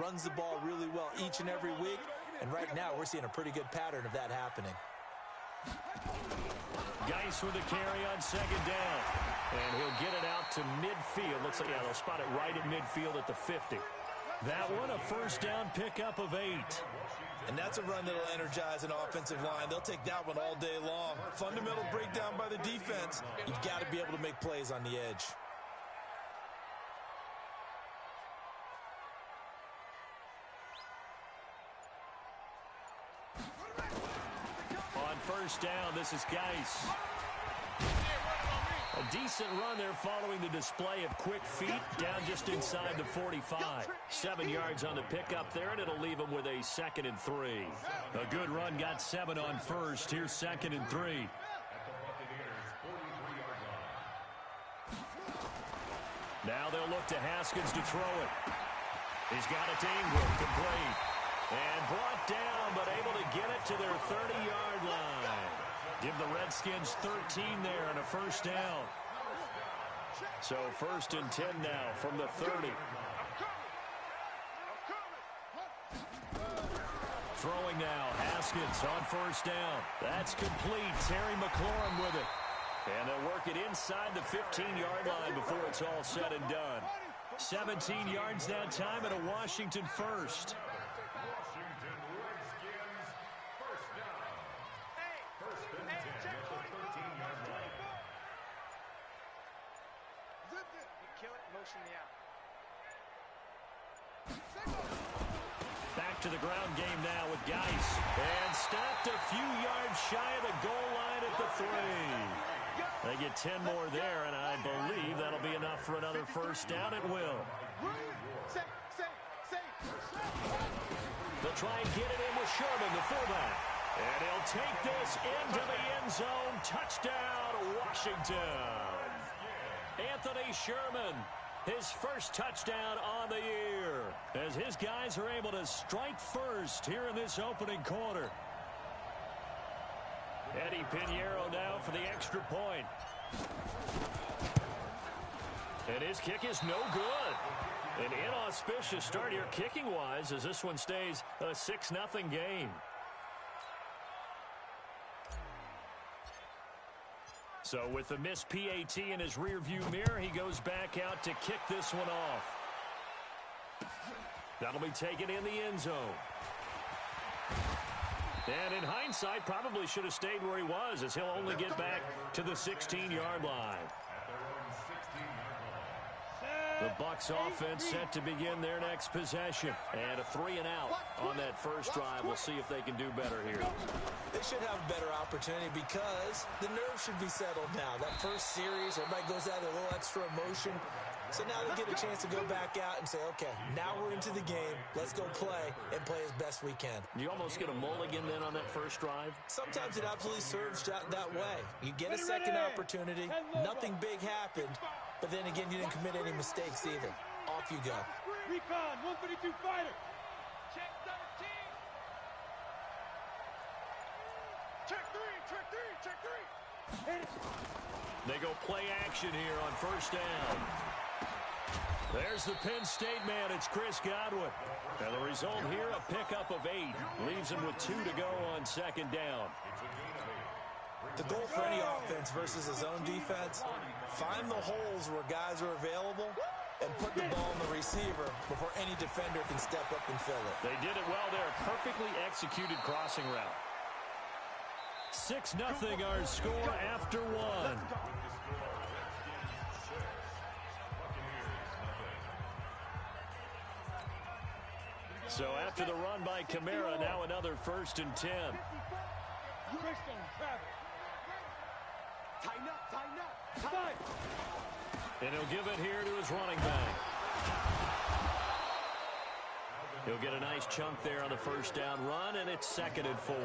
runs the ball really well each and every week, and right now we're seeing a pretty good pattern of that happening. Geis with the carry on second down. And he'll get it out to midfield. Looks like, yeah, they'll spot it right at midfield at the 50. That one, a first down pickup of 8. And that's a run that'll energize an offensive line. They'll take that one all day long. Fundamental breakdown by the defense. You've got to be able to make plays on the edge. On first down, this is Geis. A decent run there following the display of quick feet down just inside the 45. 7 yards on the pickup there, and it'll leave him with a 2nd and 3. A good run got 7 on first. Here's 2nd and 3. Now they'll look to Haskins to throw it. He's got it to Ingram, complete. And brought down, but able to get it to their 30-yard line. Give the Redskins 13 there and a first down. So 1st and 10 now from the 30. Throwing now, Haskins on first down. That's complete. Terry McLaurin with it. And they'll work it inside the 15-yard line before it's all said and done. 17 yards that time and a Washington first. Back to the ground game now with Geis. And stopped a few yards shy of the goal line at the 3. They get 10 more there, and I believe that'll be enough for another first down. It will. They'll try and get it in with Sherman, the fullback. And he'll take this into the end zone. Touchdown, Washington. Anthony Sherman, his first touchdown on the year, as his guys are able to strike first here in this opening quarter. Eddie Pinheiro now for the extra point. And his kick is no good. An inauspicious start here kicking-wise as this one stays a 6-0 game. So with the missed PAT in his rearview mirror, he goes back out to kick this one off. That'll be taken in the end zone. And in hindsight, probably should have stayed where he was, as he'll only get back to the 16-yard line. The Bucs offense set to begin their next possession. And a 3-and-out on that first drive. We'll see if they can do better here. They should have a better opportunity because the nerves should be settled now. That first series, everybody goes out with a little extra emotion. So now they get a chance to go back out and say, okay, now we're into the game. Let's go play and play as best we can. You almost get a mulligan then on that first drive? Sometimes it absolutely serves that way. You get a second opportunity. Nothing big happened. But then again, you didn't commit any mistakes either. Off you go. Recon, 132 fighter. Check 13. Check 3, check 3, check 3. They go play action here on first down. There's the Penn State man. It's Chris Godwin. And the result here, a pickup of 8. Leaves him with 2 to go on second down. The goal for any offense versus his own defense, find the holes where guys are available and put the ball in the receiver before any defender can step up and fill it. They did it well there. Perfectly executed crossing route. 6-0 our score after 1. So after the run by Kamara, now another 1st and 10. And he'll give it here to his running back. He'll get a nice chunk there on the first down run, and it's 2nd and 4.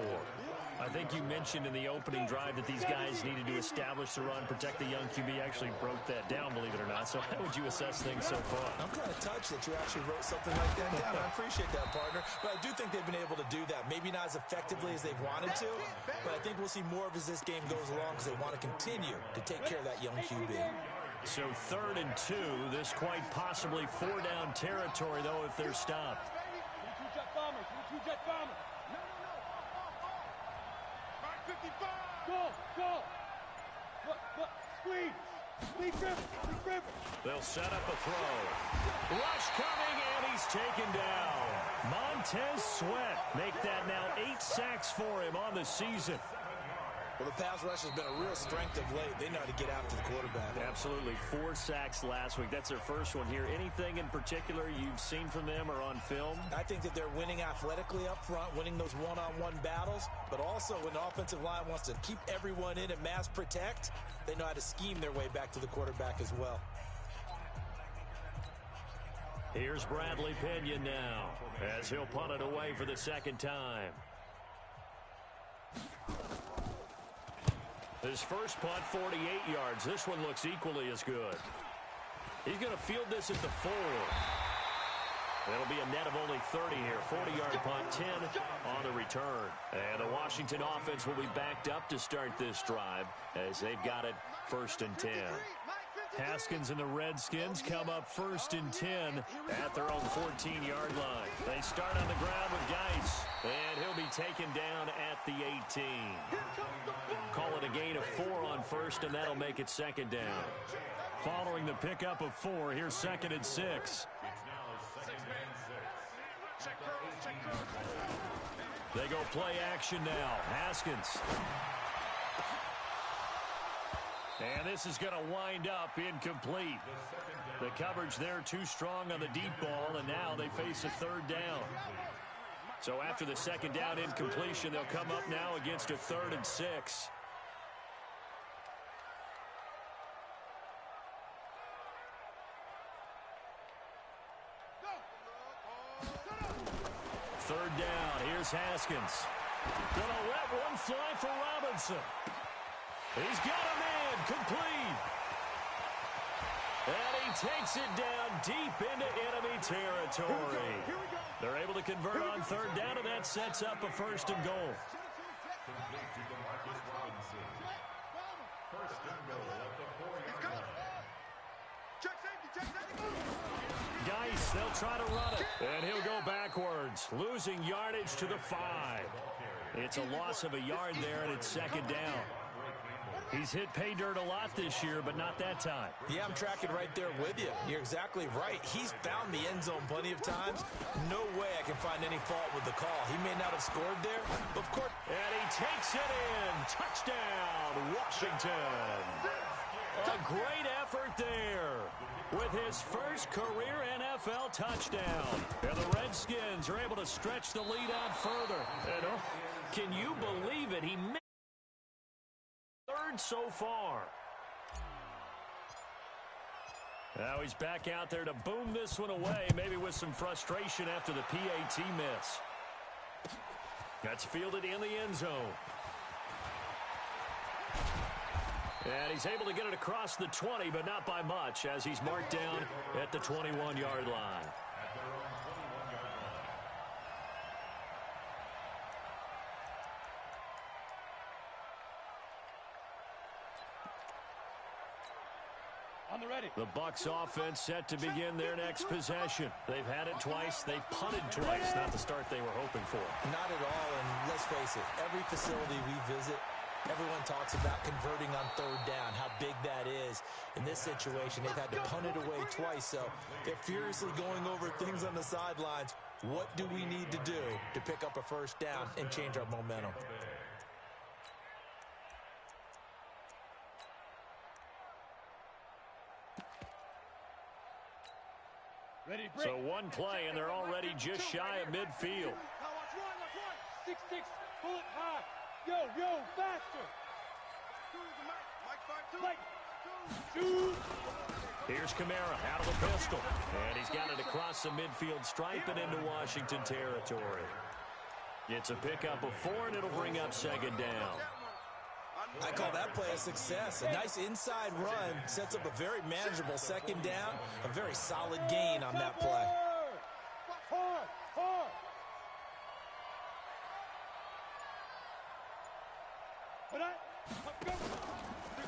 I think you mentioned in the opening drive that these guys needed to establish the run, protect the young QB. Actually broke that down, believe it or not. So how would you assess things so far? I'm kind of touched that you actually wrote something like that down. I appreciate that, partner. But I do think they've been able to do that. Maybe not as effectively as they've wanted to, but I think we'll see more of as this game goes along because they want to continue to take care of that young QB. So 3rd and 2. This quite possibly 4-down territory, though, if they're stopped. Jet bomber. No. Mark 55. Go. Look. Squeeze. Grip. They'll set up a throw. Rush coming, and he's taken down. Montez Sweat make that now 8 sacks for him on the season. Well, the pass rush has been a real strength of late. They know how to get after the quarterback. Absolutely. 4 sacks last week. That's their first one here. Anything in particular you've seen from them or on film? I think that they're winning athletically up front, winning those one-on-one battles, but also when the offensive line wants to keep everyone in and mass protect, they know how to scheme their way back to the quarterback as well. Here's Bradley Pinion now as he'll punt it away for the second time. His first punt, 48 yards. This one looks equally as good. He's going to field this at the 4. It'll be a net of only 30 here. 40-yard punt, 10 on the return. And the Washington offense will be backed up to start this drive as they've got it 1st and 10. Haskins and the Redskins come up 1st and 10 at their own 14-yard line. They start on the ground with Geis, and he'll be taken down at the 18. Call it a gain of 4 on 1st, and that'll make it 2nd down. Following the pickup of 4, here's 2nd and 6. They go play action now. Haskins. And this is going to wind up incomplete. The coverage there too strong on the deep ball, and now they face a 3rd down. So after the 2nd down incompletion, they'll come up now against a 3rd and 6. Third down. Here's Haskins. Gonna let one fly for Robinson. He's got a man complete. And he takes it down deep into enemy territory. They're able to convert on 3rd down, and that sets up a 1st and goal. Geis, they'll try to run it. And he'll go backwards, losing yardage to the 5. It's a loss of a yard there, and it's 2nd down. He's hit pay dirt a lot this year, but not that time. Yeah, I'm tracking right there with you. You're exactly right. He's found the end zone plenty of times. No way I can find any fault with the call. He may not have scored there, but of course. And he takes it in. Touchdown, Washington. A great effort there with his first career NFL touchdown. And the Redskins are able to stretch the lead out further. And can you believe it? He missed 3rd so far. Now he's back out there to boom this one away, maybe with some frustration after the PAT miss. That's fielded in the end zone. And he's able to get it across the 20, but not by much, as he's marked down at the 21-yard line. The Bucs offense set to begin their next possession. They've had it twice. They've punted twice. Not the start they were hoping for. Not at all, and let's face it, every facility we visit, everyone talks about converting on 3rd down, how big that is. In this situation, they've had to punt it away twice, so they're furiously going over things on the sidelines. What do we need to do to pick up a 1st down and change our momentum? So one play, and they're already just shy of midfield. 6-6, pull it high. Yo, faster. Here's Kamara out of the pistol. And he's got it across the midfield stripe and into Washington territory. It's a pickup of 4, and it'll bring up 2nd down. I call that play a success. A nice inside run sets up a very manageable 2nd down. A very solid gain on that play.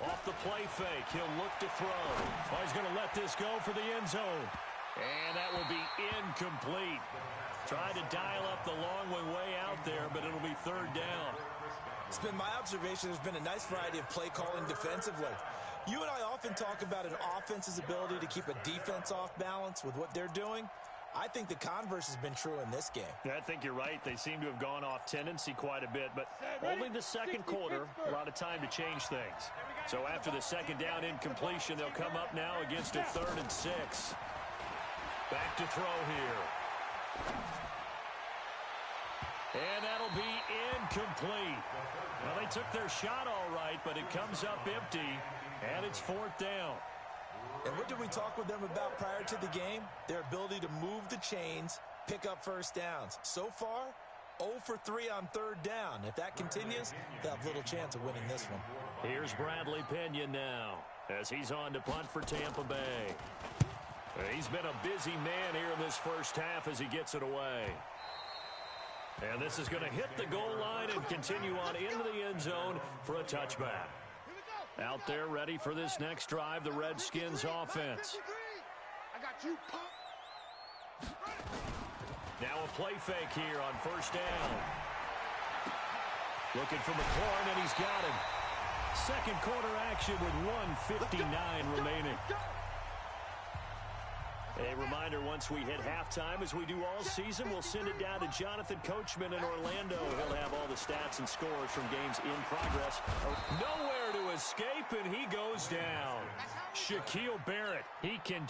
Off the play fake, he'll look to throw. Oh, he's going to let this go for the end zone. And that will be incomplete. Tried to dial up the long way out there, but it'll be third down. It's been my observation there's been a nice variety of play calling defensively. You and I often talk about an offense's ability to keep a defense off balance with what they're doing. I think the converse has been true in this game. Yeah, I think you're right. They seem to have gone off tendency quite a bit, but only the second quarter, a lot of time to change things. So after the second down incompletion, they'll come up now against a 3rd and 6. Back to throw here. And that'll be incomplete. Well, they took their shot all right, but it comes up empty, and it's 4th down. And what did we talk with them about prior to the game? Their ability to move the chains, pick up first downs. So far, 0 for 3 on 3rd down. If that continues, they'll have little chance of winning this one. Here's Bradley Pinion now as he's on to punt for Tampa Bay. He's been a busy man here in this first half as he gets it away. And this is going to hit the goal line and continue on into the end zone for a touchback. Out there ready for this next drive, the Redskins offense. I got you, punk. Now a play fake here on first down. Looking for McLaurin, and he's got him. Second quarter action with 1:59 remaining. A reminder, once we hit halftime, as we do all season, we'll send it down to Jonathan Coachman in Orlando. He'll have all the stats and scores from games in progress. Nowhere to escape, and he goes down. Shaquille Barrett, he can...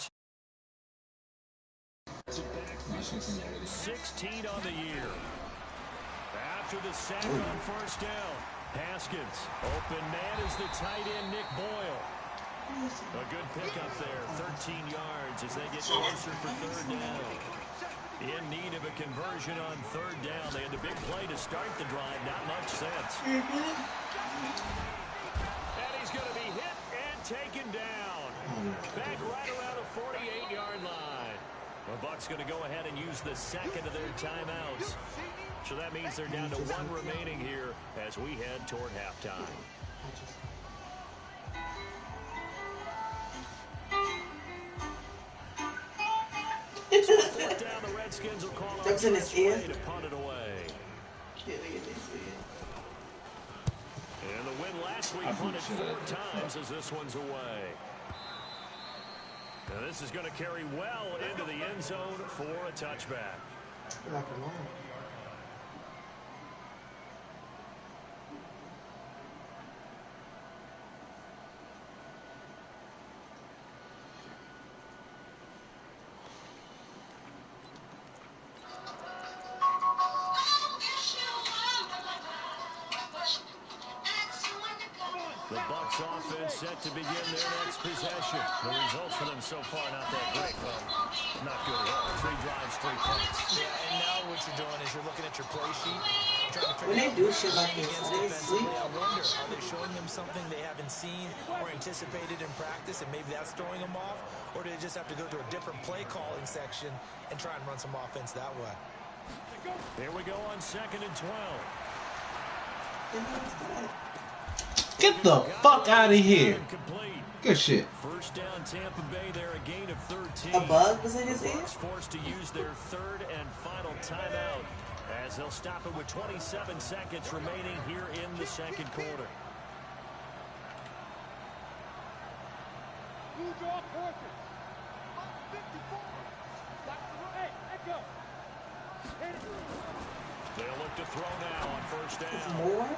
16 on the year. After the sack on first down, Haskins. Open man is the tight end, Nick Boyle. A good pickup there, 13 yards as they get closer for 3rd down. In need of a conversion on 3rd down. They had a big play to start the drive, not much sense. And he's going to be hit and taken down. Back right around the 48-yard line. The Bucs going to go ahead and use the second of their timeouts. So that means they're down to 1 remaining here as we head toward halftime. Down, the Redskins will call on to punt it away. And the win last week punted 4 times as this one's away. Now this is going to carry well into the end zone for a touchback. The Bucs offense set to begin their next possession. The results for them so far not that great, but not good at all. 3 drives, 3 punts. Yeah, and now what you're doing is you're looking at your play sheet, trying to figure when they out do shit like this, defensively. they sleep. I wonder, are they showing them something they haven't seen or anticipated in practice, and maybe that's throwing them off? Or do they just have to go to a different play calling section and try and run some offense that way? Here we go on 2nd and 12. Get the fuck out of here. Good shit. First down, Tampa Bay there, a gain of 13. A bug was in his ear? Forced to use their 3rd and final timeout as they'll stop it with 27 seconds remaining here in the second quarter. They'll look to throw now on first down.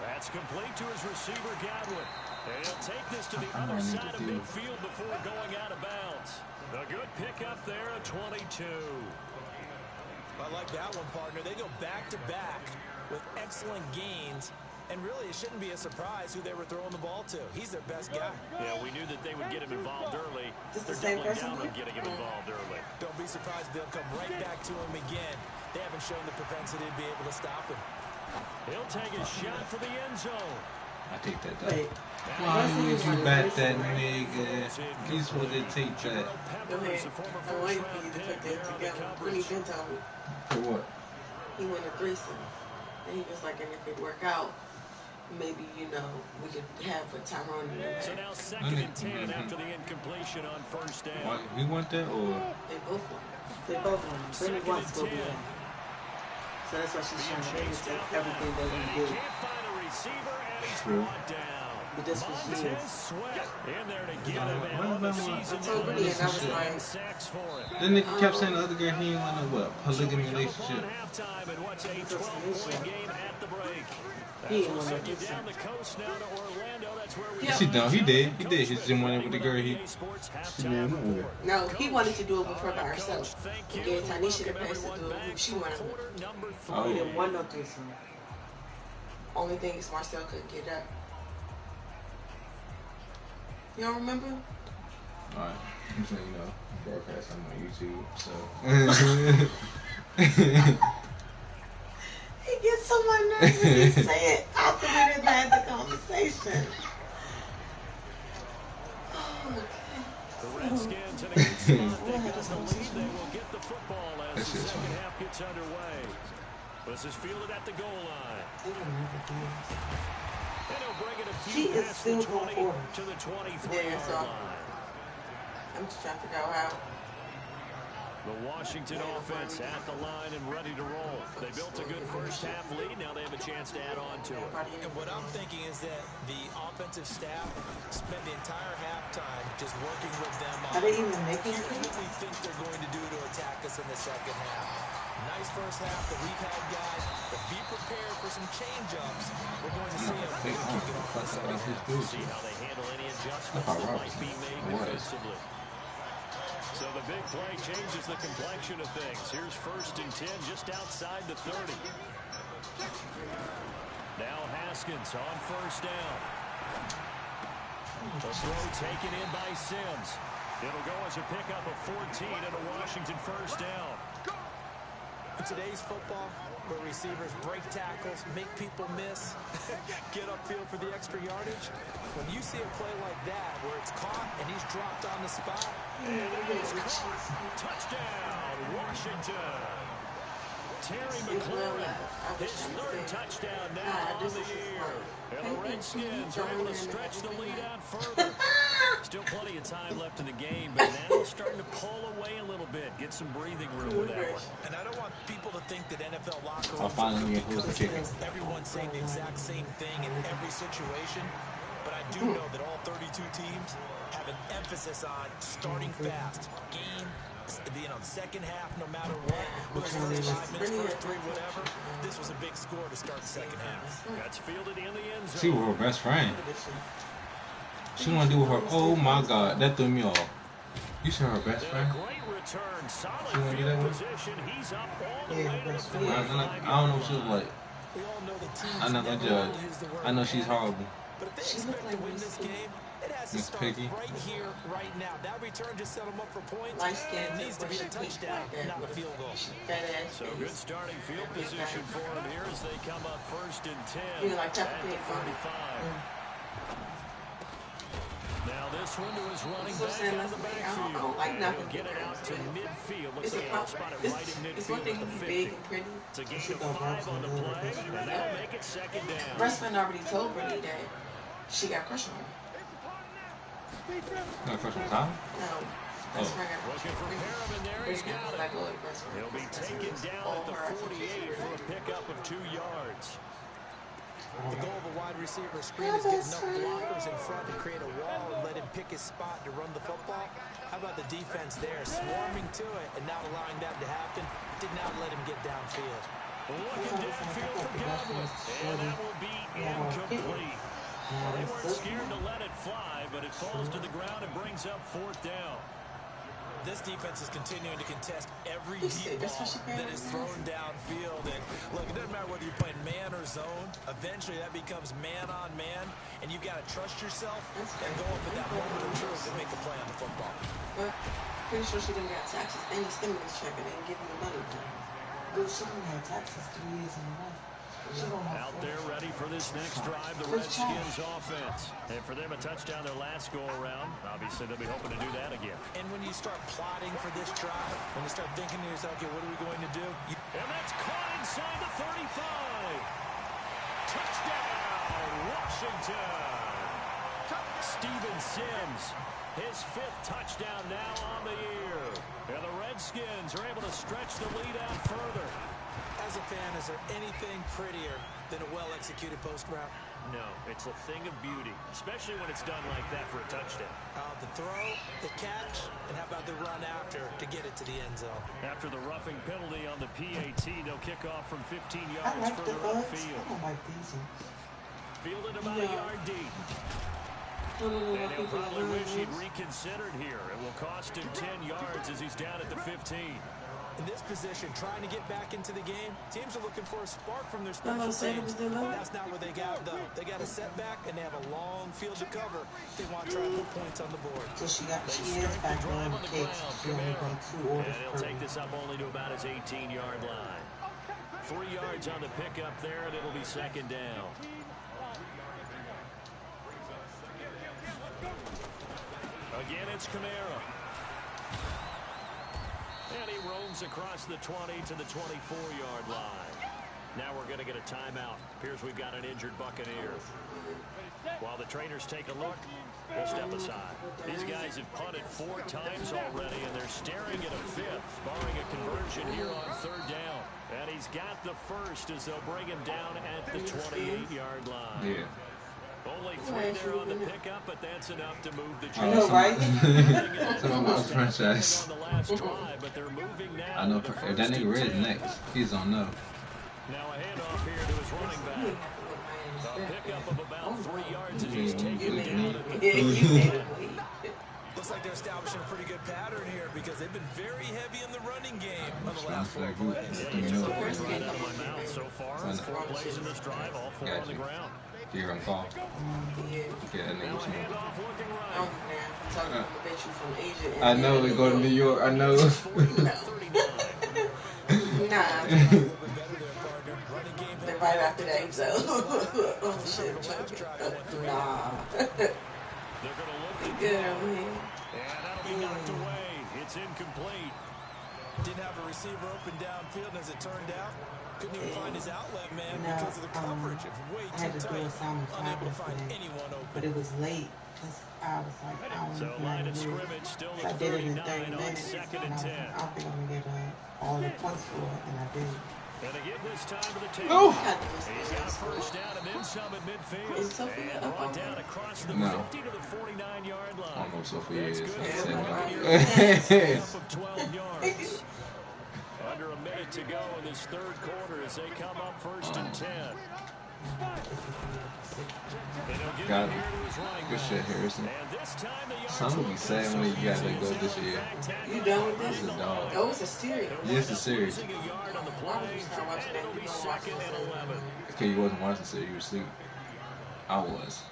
That's complete to his receiver, Godwin. And he'll take this to the other side of midfield before going out of bounds. A good pickup there at 22. I like that one, partner. They go back-to-back with excellent gains. And really, it shouldn't be a surprise who they were throwing the ball to. He's their best guy. Yeah, we knew that they would get him involved early. They're doubling down on getting him involved early. Don't be surprised if they'll come right back to him again. They haven't shown the propensity to be able to stop him. He'll take a shot for the end zone. I take that though. Why would you bat that nigga? He's supposed to take that. Go ahead. I'm waiting for you to put that together. When he been told me. For what? He went a threesome. And he was like, and if it work out, maybe, you know, we could have a Tyrone in there. So now 2nd and 10 after the incompletion on first down. We want that or? They both want it. They both want him. Brittany wants to go be that. So that's why she's trying to imitate everything they're going to do. True. But this was years. Then they kept saying the other girl he didn't want no what? Polygamy relationship. He didn't want no threesome. Yes, he done. He did. He did. He just didn't want it with the girl he. No, he wanted to do it with her by herself. He gave Tanisha the place to do it who she wanted. Oh. He didn't want no threesome. Only thing is Marcel couldn't get up. You don't remember? Alright. I'm saying, you know, broadcast. I'm on YouTube, so. He gets so much nervous when he say it after we done had the conversation. Oh, the Redskins in a good spot. They got the lead. They will get the football as the second half gets underway. This is fielded at the goal line. And he'll bring it a few past the 20 to the 23-yard line. I'm just trying to figure out how. The Washington offense at the line and ready to roll. They built a good first half lead. Now they have a chance to add on to it. And what I'm thinking is that the offensive staff spent the entire halftime just working with them on Are they even making here's it? what we think they're going to do to attack us in the second half. Nice first half that we've had, guys, but be prepared for some change-ups. We're going to see them kick it off in the second half. See how they handle any adjustments that might be made defensively. So the big play changes the complexion of things. Here's 1st and 10 just outside the 30. Now Haskins on 1st down. The throw taken in by Sims. It'll go as a pickup of 14 and a Washington 1st down. In today's football, where receivers break tackles, make people miss, get upfield for the extra yardage, when you see a play like that where it's caught and he's dropped on the spot, and it is caught. Touchdown, Washington. Terry McLaurin, his 3rd touchdown now on the year. And the Redskins are able to stretch the lead out further. Still plenty of time left in the game, but now starting to pull away a little bit. Get some breathing room with that one. And I don't want people to think that NFL locker I'll rooms finally get who's the chicken. everyone's saying the exact same thing in every situation. But I do know that all 32 teams have an emphasis on starting fast. Game, you know, second half, no matter what. First 5 minutes, first 3, whatever. This was a big score to start the second half. That's fielded in the end zone. She was her best friend. She want to do with her. Oh my God, that threw me off. You said her best friend? Great return, solid She want to do that one? position. He's up all the way to the 45. I don't know what she was like. We all know the teams I'm not gonna judge. I know she's horrible. But if they expect to win this game, it has to Miss start Piggy. right here, right now. That return just set them up for points. Light skin, It needs to be a touchdown, not a field goal. Fat ass. So good starting field position for him here as they come up 1st and 10 You like at Peppa the Pig, 45. Now this one to his running So back saying out of the that's I backfield. don't like nothing. He'll get it out to midfield. Looks It's a like he'll problem. spot it right in It's one midfield thing at to the be big 50. and pretty. It's a gain of 5 on the play, and that'll make it 2nd down. Breastman already told Brittany that she got crush on her. No, first one time? No. Best friend got crush Looking on for her. Perham, and there he's got it. Like, oh, best friend. He'll be Best friend. taken down All at the her, I think she's 48 for a really- pickup of 2 yards. The goal of a wide receiver screen is get enough blockers in front to create a wall and let him pick his spot to run the football. How about the defense there, swarming to it and not allowing that to happen? Did not let him get downfield. Looking downfield for Godwin, and that will be incomplete. They weren't scared to let it fly, but it falls to the ground and brings up 4th down. This defense is continuing to contest every deep ball that is thrown downfield. And look, it doesn't matter whether you're playing man or zone. Eventually, that becomes man on man, and you've got to trust yourself and go up at that moment of truth and make a play on the football. But pretty sure she didn't get taxes and the stimulus check and they didn't give you the money. Dude, she didn't have taxes 3 years in a row. She don't have Out there ready for this next drive, the Redskins offense. And for them, a touchdown their last go-around. Obviously, they'll be hoping to do that again. And when you start plotting for this drive, when you start thinking to yourself, okay, what are we going to do? And that's caught inside the 35. Touchdown, Washington. Steven Sims, his 5th touchdown now on the year. And the Redskins are able to stretch the lead out further. As a fan, is there anything prettier than a well-executed post route? No, it's a thing of beauty, especially when it's done like that for a touchdown. The throw, the catch, and how about the run after to get it to the end zone? After the roughing penalty on the PAT, they'll kick off from 15 yards I like the further bugs. upfield. I don't like these ones. Fielded about a yard deep. And he'll probably wish he'd reconsidered here. It will cost him 10 yards as he's down at the 15. In this position, trying to get back into the game, teams are looking for a spark from their special teams. That's not what they got, though. They got a setback, and they have a long field to cover. They want to try to put points on the board. So she is back on the kicks. She only got 2 orders And he'll per take this up only to about his 18-yard line. 3 yards on the pickup there, and it'll be 2nd down. Again, it's Kamara. And he roams across the 20 to the 24-yard line. Now we're going to get a timeout. Appears we've got an injured Buccaneer. While the trainers take a look, we'll step aside. These guys have punted 4 times already, and they're staring at a 5th, barring a conversion here on 3rd down. And he's got the first as they'll bring him down at the 28-yard line. Yeah. Only 3 there on the pickup, but that's enough to move the I know, right? Some of my franchise. on the last drive, but they're moving now. I know if that nigga Red is next, he's on no. Now a handoff here to his running back. A pickup of about 3 yards as he's taken down at the 30. Looks like they're establishing a pretty good pattern here because they've been very heavy in the running game on the last 4 plays. Yeah, you took the words right out of my mouth so far. 4 plays in this drive, all 4 on the ground. You hear him call? Yeah. Yeah, that nigga was smoking. Handoff looking right. I'm talking about the bitch you from Asia. I know, we go to New York, I know. Nah. They're right after that, so. Oh, shit. Nah. They're going to look Good over here. and that'll be knocked away. It's incomplete. Didn't have a receiver open downfield, and as it turned out, couldn't even find his outlet man No, because of the coverage. It's way I had too to do tight. a simultaneous Unable to find today, anyone open. but it was late because I was like, I don't So know line of if I can do it. scrimmage still So I at did it in 39 30 on minutes, 2nd and and 10. I think I'm gonna get all the points for it, and I did. And again this time to the table. No. He's got a first down and then some at midfield. Is Sophia And up brought on down it? across the No. 50 to the 49-yard I line. don't know what Sophia is. That's good It's for seven. Buccaneers. Up of 12 yards. Under a minute to go in this 3rd quarter as they come up 1st and 10. And he'll give Got it it. here to his running Good back. shit, Harrison. And this time the yards Some would be look sad good. when you got let go this year. You done with This this? is a dog. Oh, it's a series. Yes, it's serious. Losing a yard on the Why would play, you start watching and that? it'll be You don't watch 2nd and this. 11. Okay, you wasn't watching, so you were asleep. I was.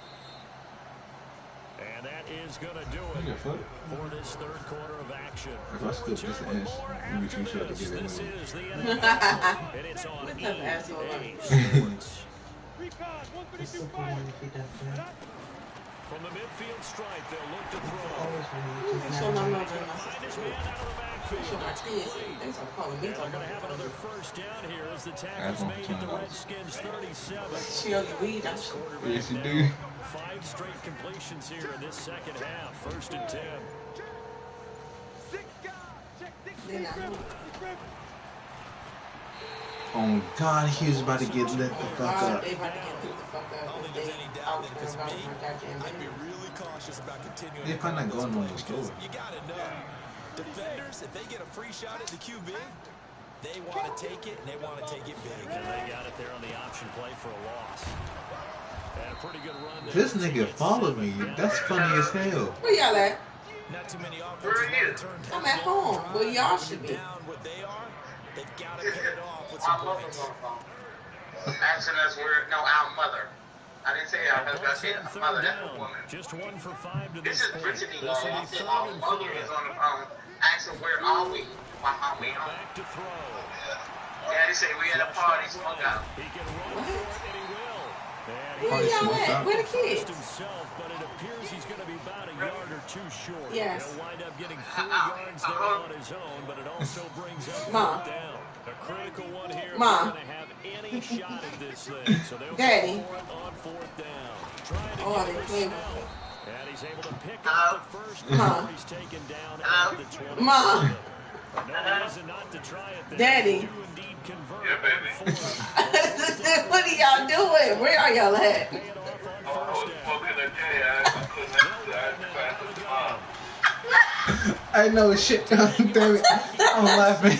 And that is going to do What the it fuck? for this 3rd quarter of action. If I skip just an inch, you'd be too short to get that This movie. is the NFL, and it's on What type of asshole are EA you? Sports. It's super one if he does that. From the midfield stripe, they'll look to throw. Always when you just Show my never mother and my Find his sister. man out of the backfield. Show my That's kids. complete. They start calling me. And they're talking going to have about another it. first down here as the That's tackle's on made at the $20. Redskins 37. She only weed, don't she? Yes, you do. 5 straight completions here in this 2nd half. 1st and 10. They not moving. Oh God, he was about to get lit the fuck God, up. they about to get picked the fuck I up. don't think They there's any doubt that if it's out me, for goddamn I'd be minute. really cautious about continuing They're to probably call not those going on plays the score. because you gotta know, defenders, if they get a free shot at the QB, they want to take it and they want to take it big. And they got it there on the option play for a loss. And a pretty good run there. This nigga followed me. That's funny as hell. Where y'all at? Not too many offenses want to turn I'm at home, where y'all should be. down what they are. They've got to pay it off with some points. Asking us where, no, our mother. I didn't say our husband, I said Third mother, that's down. a woman. Just 1 for 5 to This this is point. Brittany This Long. will I be said 3rd our and mother 4. is on the phone asking where are we? Why are we home? Back to throw. Yeah, they say we at a party, smoke out. He can run for it, and he will. And he Where y'all smoked at? out. Where the forced kids? himself, but it appears he's going to be about a yard or 2 short. Yes. He'll wind up getting 4 yards there on his own, but it also brings up Mom. 4th down. A critical one here. Mom. They're going to have any shot at this thing. So they'll Daddy. go for it on 4th down. Trying to Oh, get they it played Snell. And he's able to pick up the first. He's taken down at the 20. Mom. No reason not to try it there. Daddy. Do indeed convert. Yeah, baby. What are y'all doing? Where are y'all at? I was smoking a J. I couldn't pass it to Mom. I know shit. Damn it. I'm laughing.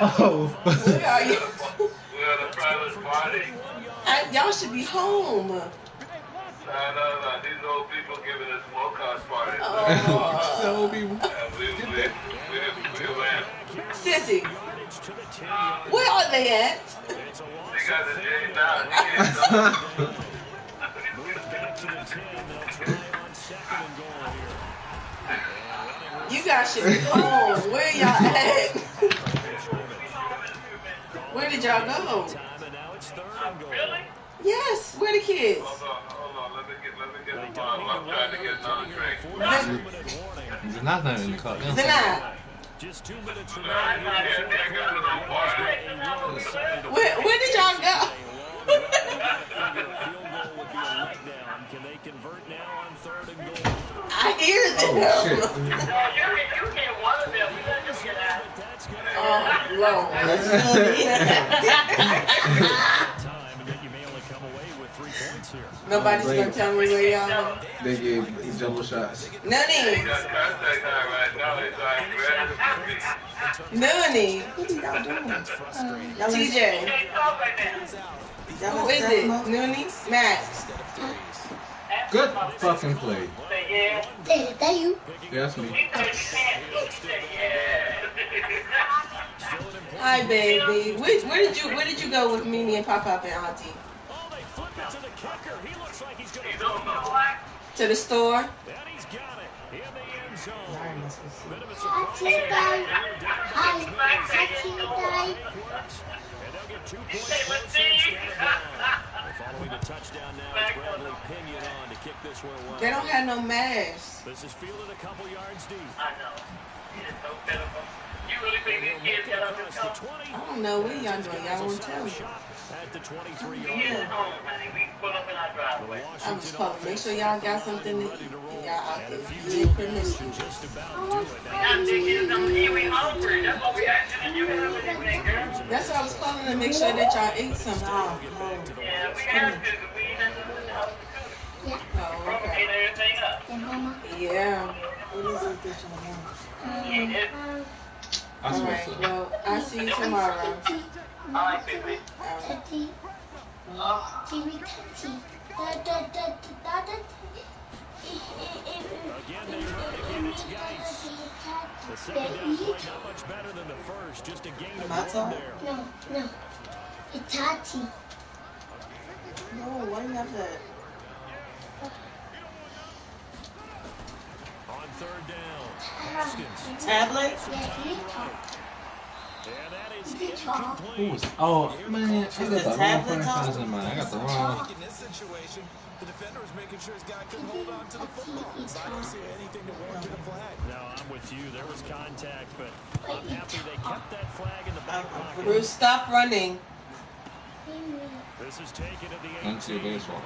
Oh. Where are you? We're at a private party. Y'all should be home. No. These old people giving us smokehouse party. So people. We went. Sissy, where are they at? They got the J down. You guys should be home. Where y'all at? Where did y'all go? Yes, where the kids? Hold on. Let me get the bottle. I'm trying to get another drink. There's nothing in the car. They're not. Just 2 minutes Where did y'all go? Can they convert now on 3rd and goal? I hear them. You can't one of them. Oh, Lord. Time, and yet you may only come away with 3 points here. Nobody's going to tell me where y'all are. They gave double shots. Nunny. Nunny. What are y'all doing? TJ. Who is it? Nunny? Max. Good fucking play. Is that you? Yeah, that's me. Hi, baby. Where did you go with Mimi and Papa and Auntie? Oh, they flip it to the kicker. He looks like he's going to To the store? and he's got it in the end zone. Bit of a and they'll get 2 points following the touchdown now. It's Bradley Pinion on to kick this one away. They don't have no masks. This is fielded a couple yards deep. I know. It's so pitiful. You really think these kids got up this home? I don't know what y'all doing. Y'all won't tell me. At the 23 He yard is home, honey. We pull up in our driveway. I'm just calling. Make sure y'all got something to eat. Y'all out there. You need permission. just about do it. Y'all think kids don't eat. We hungry. That's what we asking you to have anything, girl. That's why I was calling to make sure that y'all ate something. Yeah, we have to. We eat in the house. Oh, Propagate okay. everything up. Yeah. What is it that y'all want? Yeah. I All supposed right. to. Well, I'll see you tomorrow. I like it, All right. Again, they run again. It's Geis. The second down play not much better than the first. Just a gain of 1 there. No. It's Tati. No, why do you have that? On 3rd down, Haskins. Tablet? And that is Who incomplete. was? Oh man, I got the wrong franchise in mind. I got the wrong. In this situation, the defender is making sure his guy couldn't hold on to the football. So I don't see anything to warrant a flag. No, I'm with you. There was contact, but I'm happy they kept that flag in the back pocket. Bruce, stop running. This is taken to the Until 18. baseball.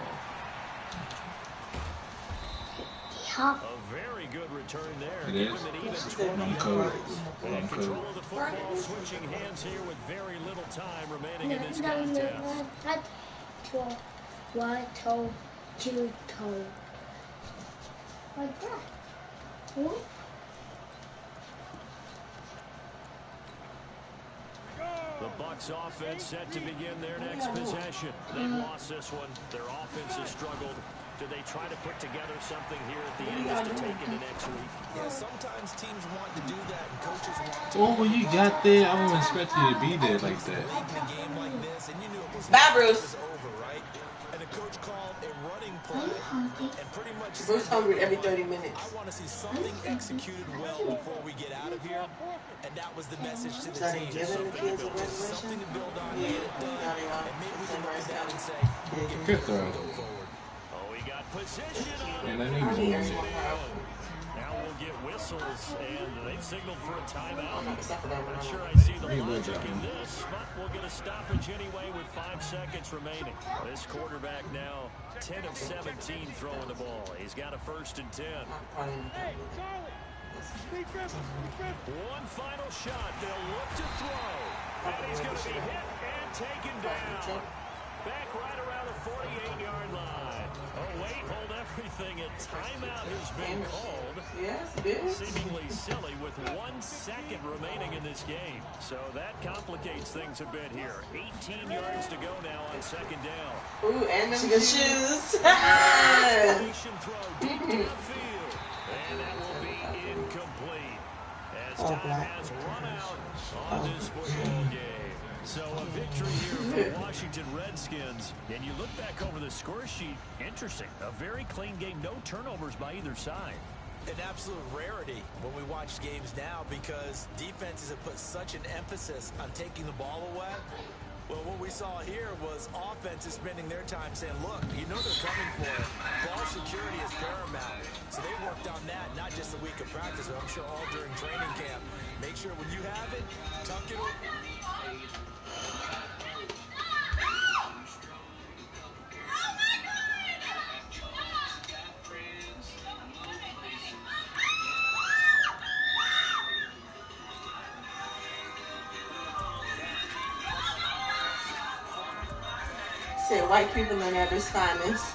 A very good return there. It Give is. him an even I'm 20 cold. yards. And I'm control cold. of the football, switching hands here with very little time remaining in this contest. One toe, 2 toe. Like that. What? The Bucs offense set to begin their next possession. They've lost this one. Their offense has struggled. Do they try to put together something here at the end just to take into next week? Yeah, sometimes teams want to do that, and coaches want to. Oh, when you got there, I wouldn't expect you to be there like that. Late in a game like this, and you knew it was Bye, Bruce. over, right? And the coach called a running play, and pretty much Bruce said, hungry every 30 minutes. I want to see something executed well before we get out of here, and that was the message to the So they team. giving the kids a Something reservation? to build on, Yeah, get it done, now they are. and maybe we can look down and say, Good throw. Oh, he got position on And it. I knew he was Now we'll get whistles, and they've signaled for a timeout. Except for that one. Not sure I see the logic in this, but we'll get a stoppage anyway with 5 seconds remaining. This quarterback now 10 of 17 throwing the ball. He's got a 1st and 10. One final shot. They'll look to throw. And he's going to be hit and taken down. Back right around the 48-yard line. Oh, wait, hold everything. A timeout has been called. Yes, it is. Seemingly silly with 1 second remaining in this game. So that complicates things a bit here. 18 yards to go now on 2nd down. Ooh, and them shoes. Throw deep downfield. And that will be incomplete. As time has run out on this football game. So a victory here for the Washington Redskins. And you look back over the score sheet, interesting. A very clean game, no turnovers by either side. An absolute rarity when we watch games now because defenses have put such an emphasis on taking the ball away. Well, what we saw here was offenses spending their time saying, look, you know they're coming for it. Ball security is paramount. So they worked on that, not just a week of practice, but I'm sure all during training camp. Make sure when you have it, tuck it away. Say white people are at their finest.